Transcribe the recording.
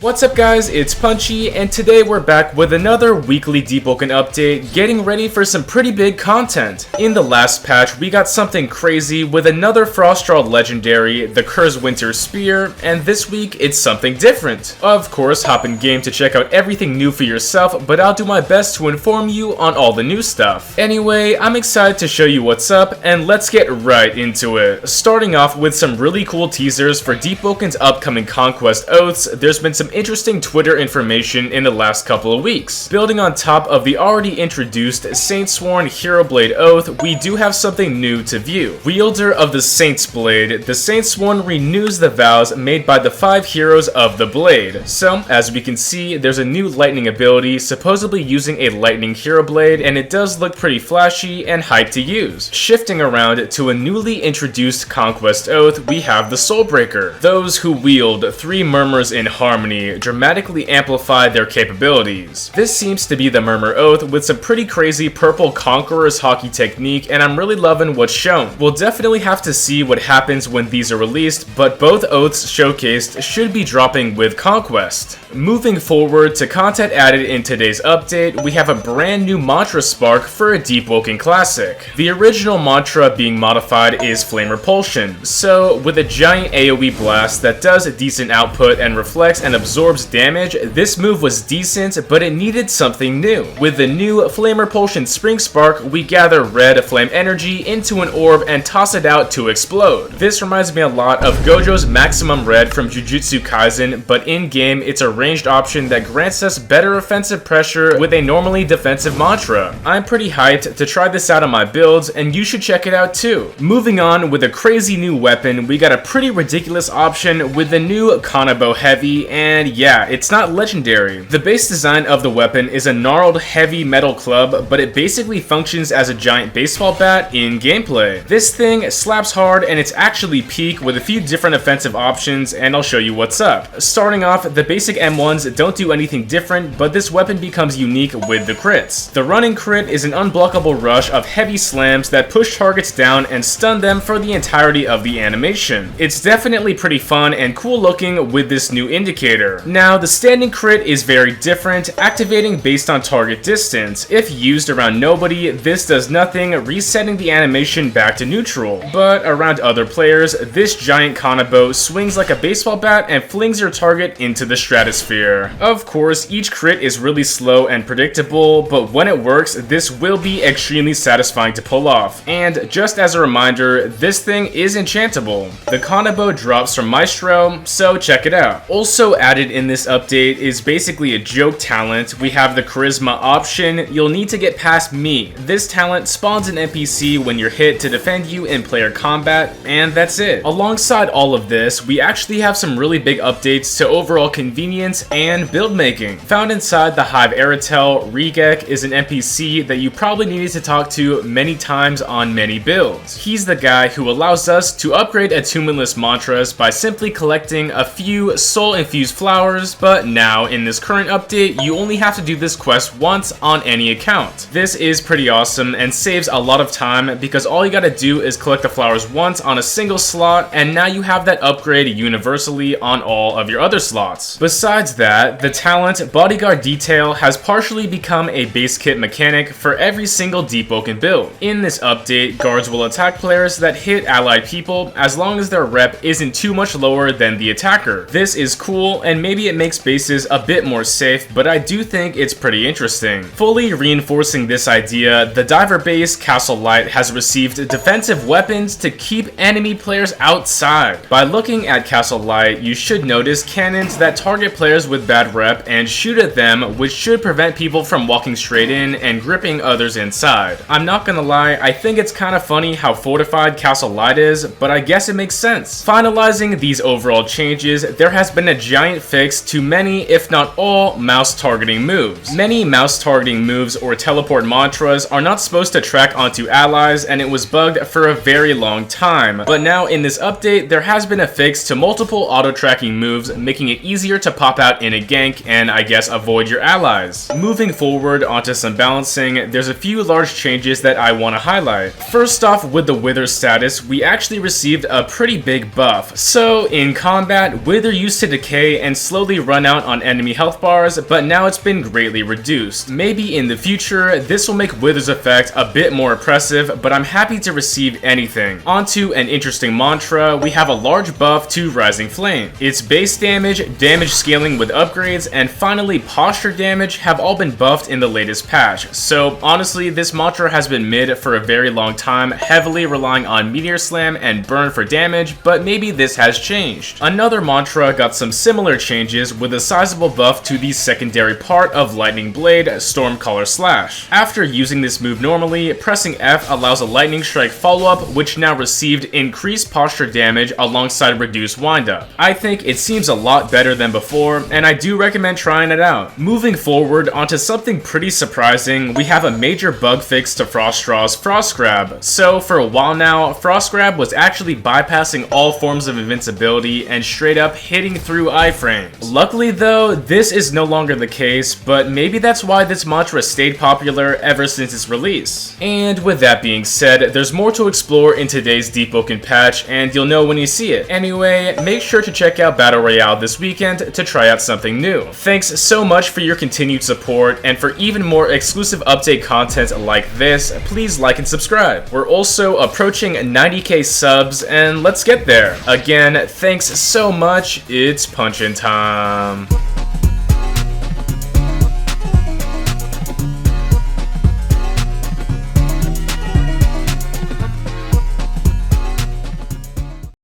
What's up guys, it's Punchy, and today we're back with another weekly Deepwoken update, getting ready for some pretty big content. In the last patch, we got something crazy with another Frostdraw legendary, the Cur's Winter Spear, and this week it's something different. Of course, hop in game to check out everything new for yourself, but I'll do my best to inform you on all the new stuff. Anyway, I'm excited to show you what's up, and let's get right into it. Starting off with some really cool teasers for Deepwoken's upcoming Conquest Oaths, there's been some interesting Twitter information in the last couple of weeks. Building on top of the already introduced Saintsworn Hero Blade Oath, we do have something new to view. Wielder of the Saint's Blade, the Saintsworn renews the vows made by the 5 heroes of the Blade. So, as we can see, there's a new lightning ability, supposedly using a lightning hero blade, and it does look pretty flashy and hyped to use. Shifting around to a newly introduced Conquest Oath, we have the Soulbreaker. Those who wield 3 Murmurs in Harmony dramatically amplify their capabilities. This seems to be the Murmur Oath with some pretty crazy purple Conqueror's hockey technique, and I'm really loving what's shown. We'll definitely have to see what happens when these are released, but both oaths showcased should be dropping with Conquest. Moving forward to content added in today's update, we have a brand new mantra spark for a Deepwoken classic. The original mantra being modified is Flame Repulsion, so with a giant AoE blast that does a decent output and reflects and absorbs damage, this move was decent, but it needed something new. With the new Flame Repulsion Spring Spark, we gather red flame energy into an orb and toss it out to explode. This reminds me a lot of Gojo's Maximum Red from Jujutsu Kaisen, but in-game it's a ranged option that grants us better offensive pressure with a normally defensive mantra. I'm pretty hyped to try this out on my builds, and you should check it out too. Moving on with a crazy new weapon, we got a pretty ridiculous option with the new KANABO Heavy, and yeah, it's not legendary. The base design of the weapon is a gnarled heavy metal club, but it basically functions as a giant baseball bat in gameplay. This thing slaps hard, and it's actually peak with a few different offensive options, and I'll show you what's up. Starting off, the basic M1s don't do anything different, but this weapon becomes unique with the crits. The running crit is an unblockable rush of heavy slams that push targets down and stun them for the entirety of the animation. It's definitely pretty fun and cool looking with this new indicator. Now, the standing crit is very different, activating based on target distance. If used around nobody, this does nothing, resetting the animation back to neutral. But around other players, this giant KANABO swings like a baseball bat and flings your target into the stratosphere. Of course, each crit is really slow and predictable, but when it works, this will be extremely satisfying to pull off. And just as a reminder, this thing is enchantable. The KANABO drops from Maestro, so check it out. Also added in this update is basically a joke talent. We have the charisma option. You'll need to get past me. This talent spawns an NPC when you're hit to defend you in player combat, and that's it. Alongside all of this, we actually have some really big updates to overall convenience and build making. Found inside the Hive Aratel, Rework is an NPC that you probably needed to talk to many times on many builds. He's the guy who allows us to upgrade attunementless mantras by simply collecting a few soul-infused flowers, but now in this current update, you only have to do this quest once on any account. This is pretty awesome and saves a lot of time because all you gotta do is collect the flowers once on a single slot, and now you have that upgrade universally on all of your other slots. Besides that, the talent Bodyguard Detail has partially become a base kit mechanic for every single Deepwoken build. In this update, guards will attack players that hit allied people as long as their rep isn't too much lower than the attacker. This is cool, and maybe it makes bases a bit more safe, but I do think it's pretty interesting. Fully reinforcing this idea, the diver base Castle Light has received defensive weapons to keep enemy players outside. By looking at Castle Light, you should notice cannons that target players with bad rep and shoot at them, which should prevent people from walking straight in and gripping others inside. I'm not gonna lie, I think it's kind of funny how fortified Castle Light is, but I guess it makes sense. Finalizing these overall changes, there has been a giant fix to many, if not all, mouse targeting moves. Many mouse targeting moves or teleport mantras are not supposed to track onto allies, and it was bugged for a very long time. But now in this update, there has been a fix to multiple auto-tracking moves, making it easier to pop out in a gank and I guess avoid your allies. Moving forward onto some balancing, there's a few large changes that I want to highlight. First off, with the Wither status, we actually received a pretty big buff. So in combat, Wither used to decay and and slowly run out on enemy health bars, but now it's been greatly reduced. Maybe in the future, this will make Wither's effect a bit more oppressive, but I'm happy to receive anything. Onto an interesting mantra, we have a large buff to Rising Flame. Its base damage, damage scaling with upgrades, and finally posture damage have all been buffed in the latest patch. So honestly, this mantra has been mid for a very long time, heavily relying on Meteor Slam and Burn for damage, but maybe this has changed. Another mantra got some similar changes with a sizable buff to the secondary part of Lightning Blade, Stormcaller Slash. After using this move normally, pressing F allows a Lightning Strike follow-up, which now received increased posture damage alongside reduced windup. I think it seems a lot better than before, and I do recommend trying it out. Moving forward onto something pretty surprising, we have a major bug fix to Froststraw's Frost Grab. So for a while now, Frost Grab was actually bypassing all forms of invincibility and straight up hitting through iframes. Luckily though, this is no longer the case, but maybe that's why this mantra stayed popular ever since its release. And with that being said, there's more to explore in today's Deepwoken patch, and you'll know when you see it. Anyway, make sure to check out Battle Royale this weekend to try out something new. Thanks so much for your continued support, and for even more exclusive update content like this, please like and subscribe. We're also approaching 90k subs, and let's get there. Again, thanks so much, it's punchin' time.